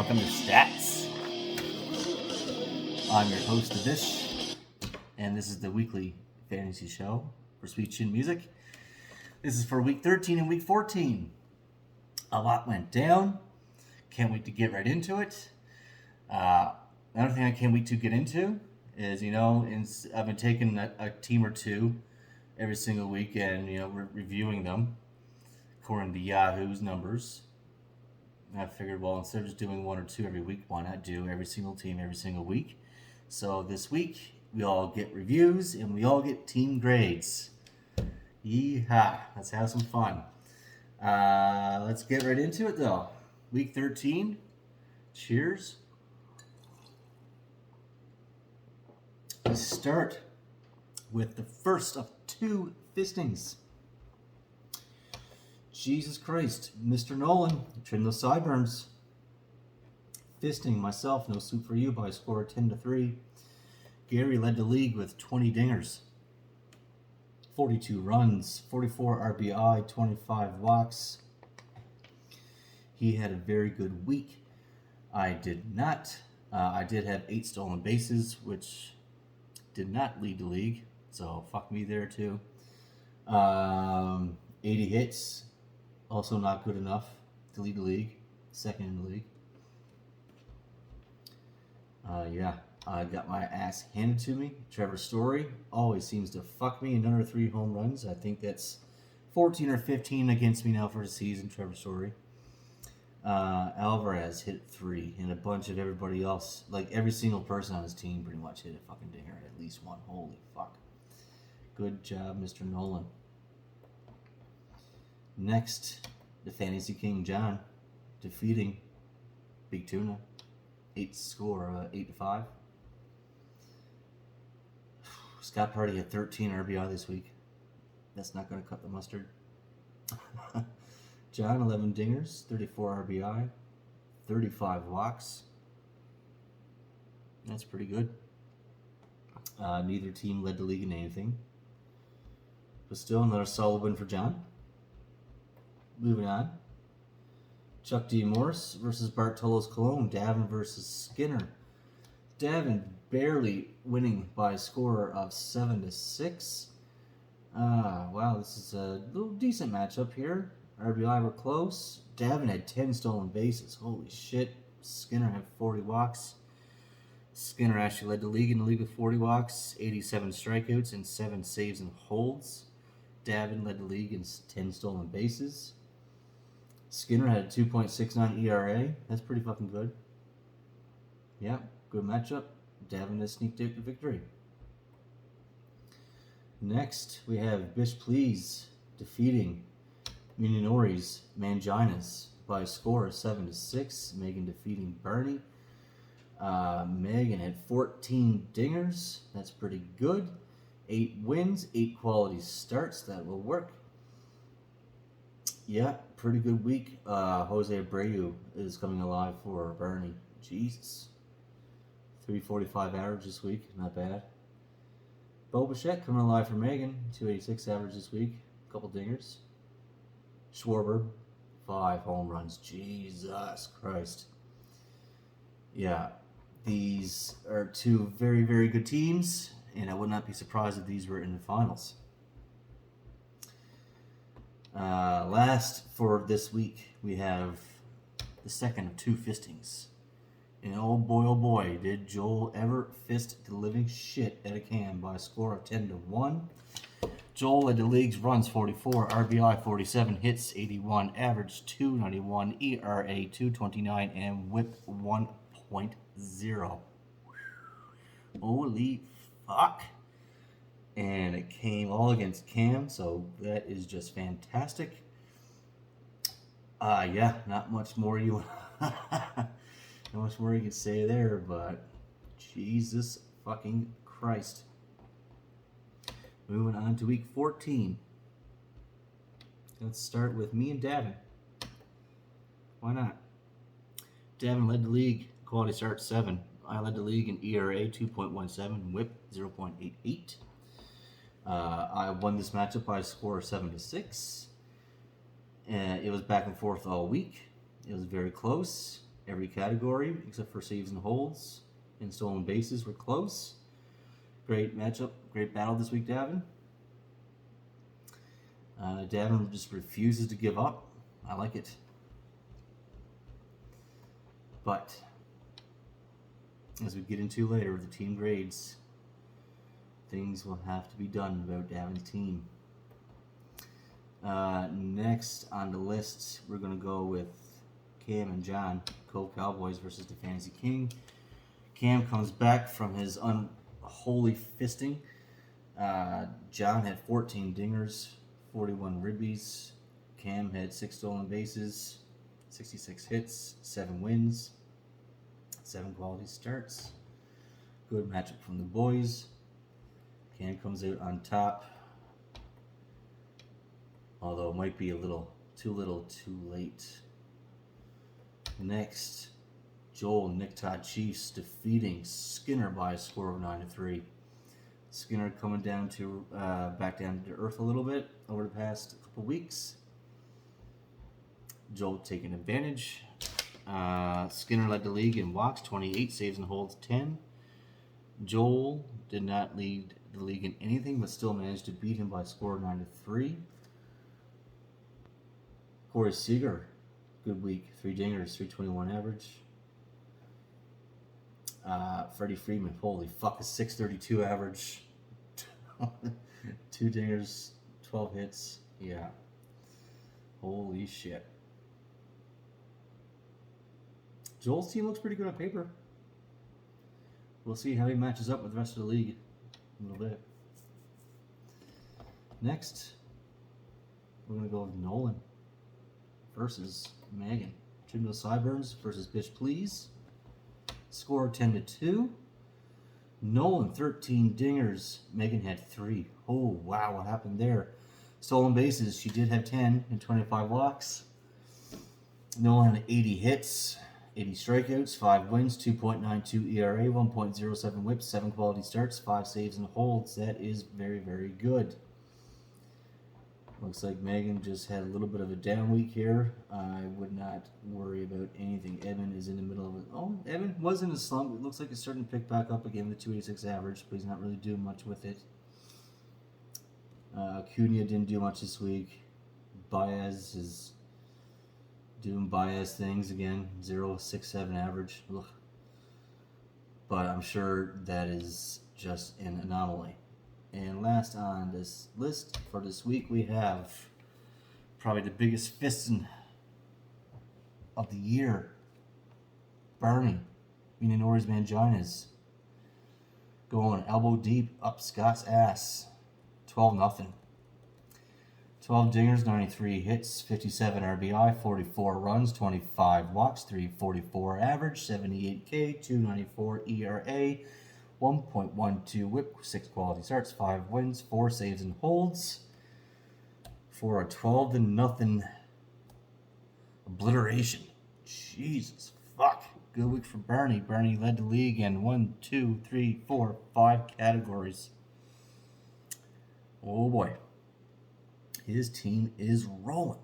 Welcome to Stats. I'm your host, The Dish, and this is the weekly fantasy show for Sweet Chin Music. This is for week 13 and week 14. A lot went down. Can't wait to get right into it. Another thing I can't wait to get into is, I've been taking a team or two every single week and, reviewing them according to Yahoo's numbers. I figured, well, instead of just doing one or two every week, why not do every single team every single week? So this week, we all get reviews and we all get team grades. Yeehaw! Let's have some fun. Let's get right into it, though. Week 13. Cheers. Let's start with the first of two fistings. Jesus Christ, Mr. Nolan, trim those sideburns. Fisting myself, no soup for you by a score of 10-3. Gary led the league with 20 dingers, 42 runs, 44 RBI, 25 walks. He had a very good week. I did not. I did have 8 stolen bases, which did not lead the league, so fuck me there too. 80 hits. Also not good enough to lead the league. Second in the league. I got my ass handed to me. Trevor Story always seems to fuck me. Another 3 home runs. I think that's 14 or 15 against me now for the season, Trevor Story. Alvarez hit 3, and a bunch of everybody else, like every single person on his team pretty much hit a fucking dinger at least one. Holy fuck. Good job, Mr. Nolan. Next, the Fantasy King John defeating Big Tuna. 8-5. Scott Party had 13 RBI this week. That's not going to cut the mustard. John, 11 dingers, 34 RBI, 35 walks. That's pretty good. Neither team led the league in anything. But still, another solid win for John. Moving on. Chuck D. Morris versus Bartolos Colon. Davin versus Skinner. Davin barely winning by a score of 7-6. Wow, this is a little decent matchup here. RBI were close. Davin had 10 stolen bases. Holy shit. Skinner had 40 walks. Skinner actually led the league in the league with 40 walks, 87 strikeouts, and 7 saves and holds. Davin led the league in 10 stolen bases. Skinner had a 2.69 ERA. That's pretty fucking good. Yeah, good matchup. Davin has sneaked out the victory. Next, we have Bish Please defeating Minori's Manginas by a score of 7-6. Megan defeating Bernie. Megan had 14 dingers. That's pretty good. 8 wins, 8 quality starts. That will work. Yeah, pretty good week. Jose Abreu is coming alive for Bernie. Jesus. 345 average this week. Not bad. Bo Bichette coming alive for Megan. 286 average this week. Couple dingers. Schwarber, 5 home runs. Jesus Christ. Yeah, these are 2 very, very good teams, and I would not be surprised if these were in the finals. Last for this week, we have the second of 2 fistings. And oh boy, did Joel ever fist the living shit out of Cam by a score of 10-1. Joel led the league's runs 44, RBI 47, hits 81, average 291, ERA 229, and whip 1.0. Holy fuck. And it came all against Cam, so that is just fantastic. Not much more you can say there, but Jesus fucking Christ. Moving on to week 14. Let's start with me and Davin. Why not? Davin led the league, quality start 7. I led the league in ERA 2.17, whip 0.88. I won this matchup by a score of 7-6. It was back and forth all week. It was very close. every category except for saves and holds. And stolen bases were close. Great matchup, great battle this week, Davin. Davin just refuses to give up. I like it. But as we get into later with the team grades, things will have to be done about Davin's team. Next on the list, we're going to go with Cam and John, Cove Cowboys versus the Fantasy King. Cam comes back from his unholy fisting. John had 14 dingers, 41 ribbies. Cam had 6 stolen bases, 66 hits, 7 wins, 7 quality starts. Good matchup from the boys. Cam comes out on top, although it might be a little too late. Next, Joel and Nick Todd Chiefs defeating Skinner by a score of 9-3. Skinner coming down to back down to earth a little bit over the past couple weeks. Joel taking advantage. Skinner led the league in walks, 28, saves and holds, 10. Joel did not lead the league in anything, but still managed to beat him by a score of 9-3. Corey Seager, good week, 3 dingers, 321 average. Freddie Freeman, holy fuck, a 632 average. 2 dingers, 12 hits. Yeah. Holy shit. Joel's team looks pretty good on paper. We'll see how he matches up with the rest of the league in a little bit. Next, we're going to go with Nolan versus Megan. Trim those sideburns versus Bitch Please. Score 10-2. Nolan 13 dingers. Megan had 3. Oh wow, what happened there? Stolen bases. She did have 10 and 25 walks. Nolan had 80 hits, 80 strikeouts, 5 wins, 2.92 ERA, 1.07 whips, 7 quality starts, 5 saves and holds. That is very, very good. Looks like Megan just had a little bit of a down week here. I would not worry about anything. Evan is in the middle of it. Oh, Evan was in a slump. It looks like it's starting to pick back up again, the 286 average, but he's not really doing much with it. Cunha didn't do much this week. Baez is doing Baez things again, 0.67 average. Ugh. But I'm sure that is just an anomaly. And last on this list for this week, we have probably the biggest fisting of the year. Bernie, meaning Nori's Manginas, going elbow deep up Scott's ass. 12-0. 12 dingers, 93 hits, 57 RBI, 44 runs, 25 walks, 344 average, 78 K, 294 ERA, 1.12 whip, 6 quality starts, 5 wins, 4 saves and holds for a 12-0 obliteration. Jesus fuck. Good week for Bernie. Bernie led the league in 1, 2, 3, 4, 5 categories. Oh boy. His team is rolling.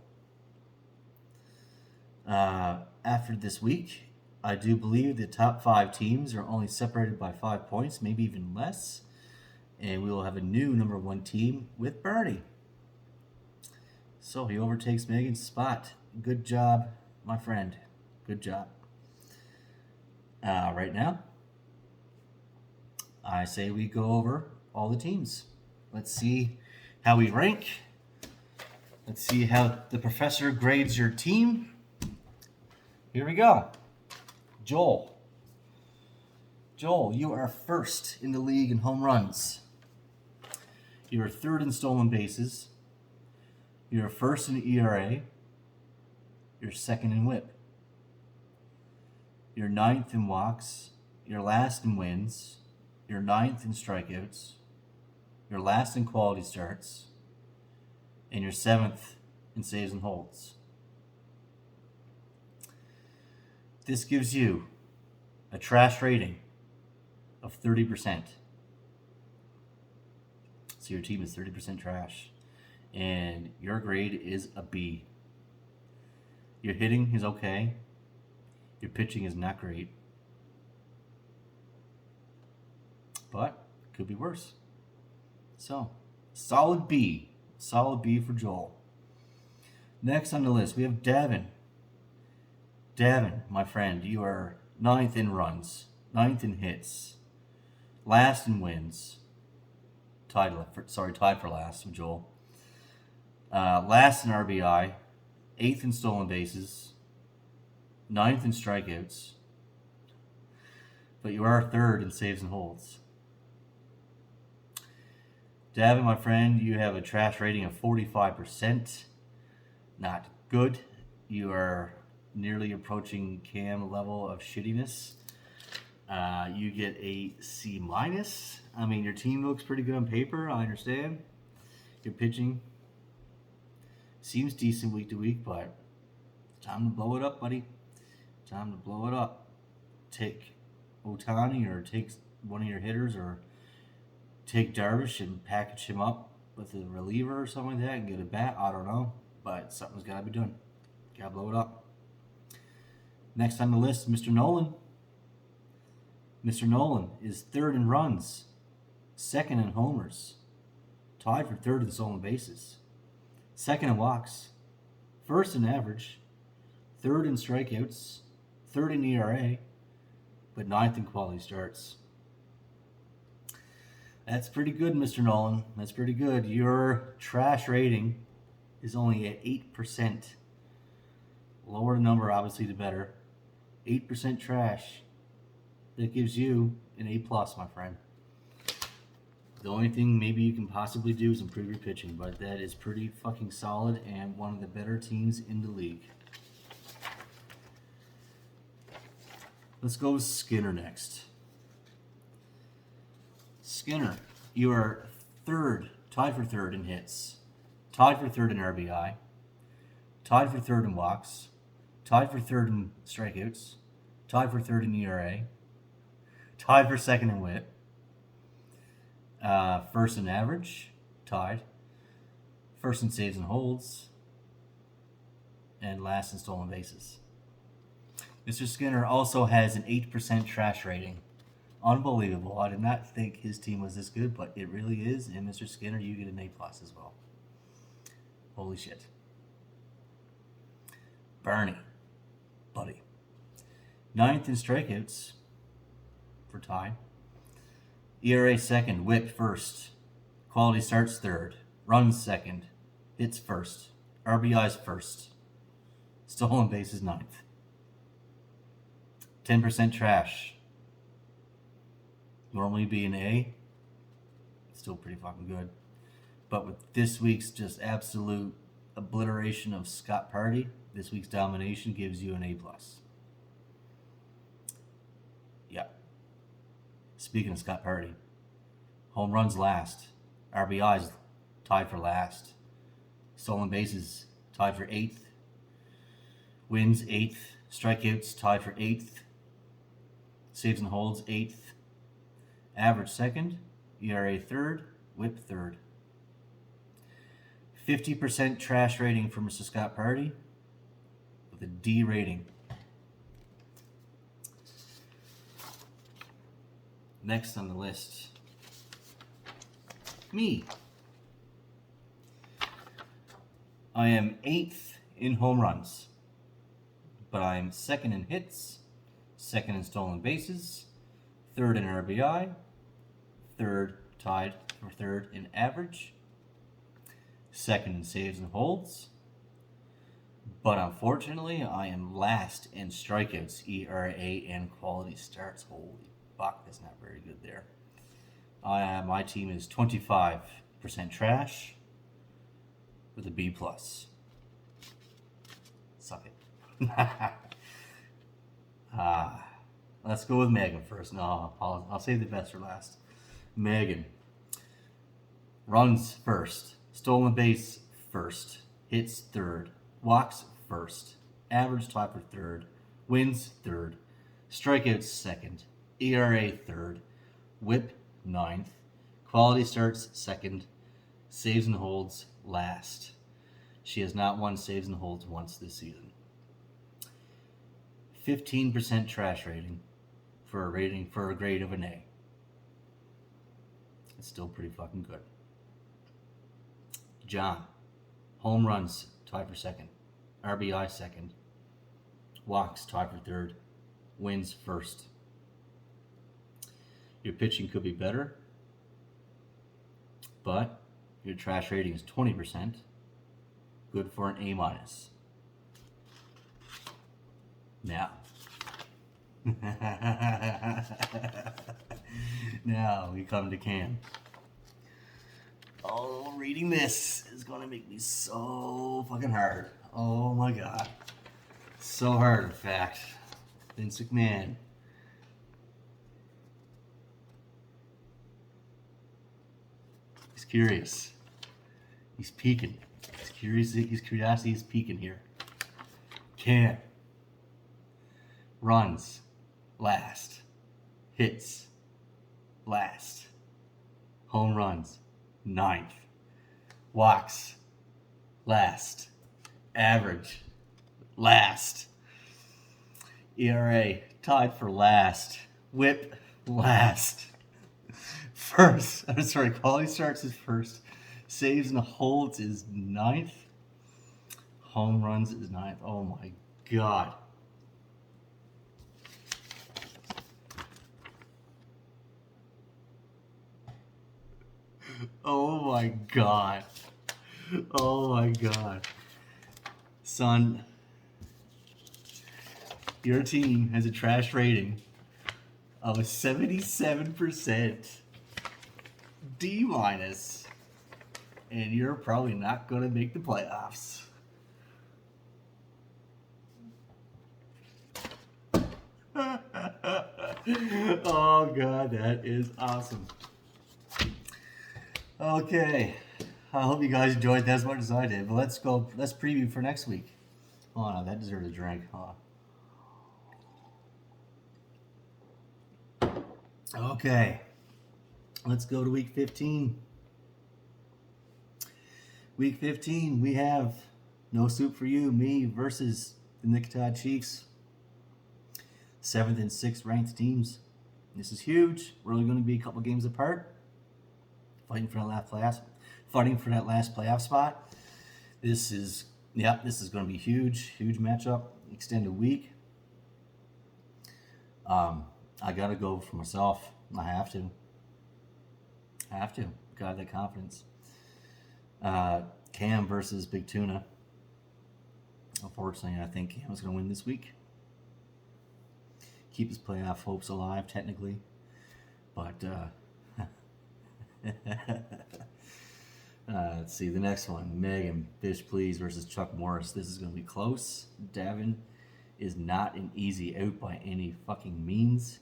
After this week, I do believe the top 5 teams are only separated by 5 points, maybe even less. And we will have a new number 1 team with Bernie. So he overtakes Megan's spot. Good job, my friend. Good job. Right now, I say we go over all the teams. Let's see how we rank. Let's see how the professor grades your team. Here we go. Joel, you are first in the league in home runs. You are third in stolen bases. You are first in ERA. You're second in whip. You're ninth in walks. You're last in wins. You're ninth in strikeouts. You're last in quality starts. And you're seventh in saves and holds. This gives you a trash rating of 30%. So your team is 30% trash. And your grade is a B. Your hitting is okay. Your pitching is not great. But could be worse. So, solid B. Solid B for Joel. Next on the list, we have Davin. Davin, my friend, you are 9th in runs, 9th in hits, last in wins. Tied for last with Joel. Last in RBI, 8th in stolen bases, 9th in strikeouts. But you are 3rd in saves and holds. Davin, my friend, you have a trash rating of 45%. Not good. You are nearly approaching Cam level of shittiness. You get a C-. I mean, your team looks pretty good on paper. I understand. Your pitching seems decent week to week, but it's time to blow it up, buddy. Time to blow it up. Take Ohtani or take one of your hitters or take Darvish and package him up with a reliever or something like that and get a bat. I don't know, but something's got to be done. Got to blow it up. Next on the list, Mr. Nolan. Mr. Nolan is 3rd in runs, 2nd in homers, tied for 3rd in stolen bases, 2nd in walks, 1st in average, 3rd in strikeouts, 3rd in ERA, but 9th in quality starts. That's pretty good, Mr. Nolan. That's pretty good. Your trash rating is only at 8%. Lower the number, obviously, the better. 8% trash. That gives you an A+, my friend. The only thing maybe you can possibly do is improve your pitching, but that is pretty fucking solid and one of the better teams in the league. Let's go with Skinner next. Skinner, you are 3rd, tied for 3rd in hits, tied for 3rd in RBI, tied for 3rd in walks, tied for 3rd in strikeouts, tied for 3rd in ERA, tied for 2nd in WHIP, 1st in average, tied, 1st in saves and holds, and last in stolen bases. Mr. Skinner also has an 8% trash rating. Unbelievable. I did not think his team was this good, but it really is. And Mr. Skinner, you get an A+ as well. Holy shit. Bernie, buddy. 9th in strikeouts for Ty. ERA 2nd, WHIP 1st. Quality starts 3rd. Runs 2nd. Hits 1st. RBIs 1st. Stolen bases 9th. 10% trash. Normally be an A. Still pretty fucking good. But with this week's just absolute obliteration of Scott Party, this week's domination gives you an A+. Yeah. Speaking of Scott Party, home runs last. RBIs tied for last. Stolen bases tied for 8th. Wins 8th. Strikeouts tied for 8th. Saves and holds 8th. Average 2nd. ERA 3rd. WHIP 3rd. 50% trash rating for Mr. Scott Party with a D rating. Next on the list, me. I am 8th in home runs, but I am 2nd in hits, 2nd in stolen bases, 3rd in RBI, 3rd tied for 3rd in average, 2nd in saves and holds, but unfortunately I am last in strikeouts, ERA, and quality starts. Holy fuck, that's not very good there. My team is 25% trash with a B+. Suck it. Let's go with Megan first. No, I'll save the best for last. Megan. Runs 1st. Stolen base 1st. Hits 3rd. Walks 1st. Average tied for 3rd. Wins 3rd. Strikeouts 2nd. ERA 3rd. WHIP 9th. Quality starts 2nd. Saves and holds last. She has not won saves and holds once this season. 15% trash rating for a grade of an A. It's still pretty fucking good. John, home runs tied for second, RBI second, walks tied for third, wins first. Your pitching could be better, but your trash rating is 20%, good for an A minus. Now, now we come to Cam. Oh, reading this is going to make me so fucking hard. Oh my god. So hard, in fact. Vince McMahon. He's curious. He's peeking. He's curious. His curiosity is peeking here. Cam. Runs. Last. Hits. Last. Home runs. 9th. Walks. Last. Average. Last. ERA. Tied for last. WHIP. Last. First. I'm sorry. Quality starts is first. Saves and holds is 9th. Home runs is 9th. Oh my god. Oh my god. Oh my god. Son, your team has a trash rating of a 77% D minus, and you're probably not going to make the playoffs. Oh god, that is awesome. Okay, I hope you guys enjoyed that as much as I did. But let's preview for next week. Oh no, that deserves a drink. Okay, let's go to week 15. Week 15, we have No Soup for You, me versus the Nicotai Chiefs. 7th and 6th ranked teams. This is huge. We're only going to be a couple games apart. Fighting for that last playoff spot. This is going to be huge matchup. Extended week. I gotta go for myself. I have to. Gotta have that confidence. Cam versus Big Tuna. Unfortunately, I think Cam's gonna win this week. Keep his playoff hopes alive, technically, but. Let's see the next one. Megan Fish Please versus Chuck Morris. This is going to be close. Davin is not an easy out by any fucking means.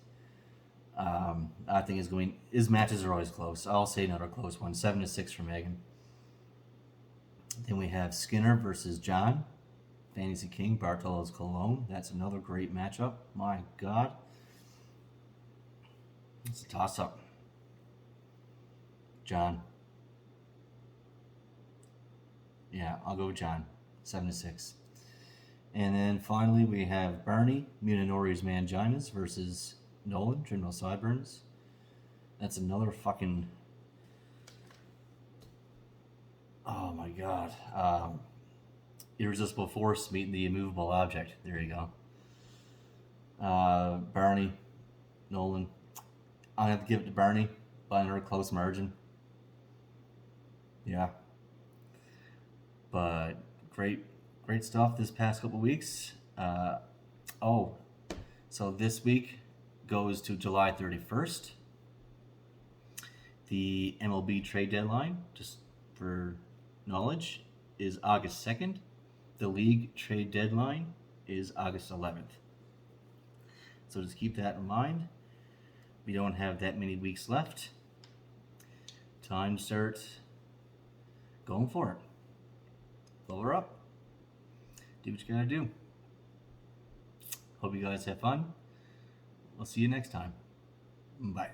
I think his matches are always close. I'll say another close one. 7-6 for Megan. Then we have Skinner versus John. Fantasy King, Bartolo's Cologne. That's another great matchup. My God. It's a toss-up. John. Yeah, I'll go with John. 7-6. And then finally we have Bernie, Munenori's Manginas versus Nolan, Trimble Sideburns. That's another fucking... Oh my god. Irresistible Force meeting the immovable object. There you go. Bernie, Nolan. I'm going to have to give it to Bernie by another close margin. Yeah. But great stuff this past couple weeks. So this week goes to July 31st. The MLB trade deadline, just for knowledge, is August 2nd. The league trade deadline is August 11th. So just keep that in mind. We don't have that many weeks left. Time to start going for it. Fill her up. Do what you gotta do. Hope you guys have fun. We'll see you next time. Bye.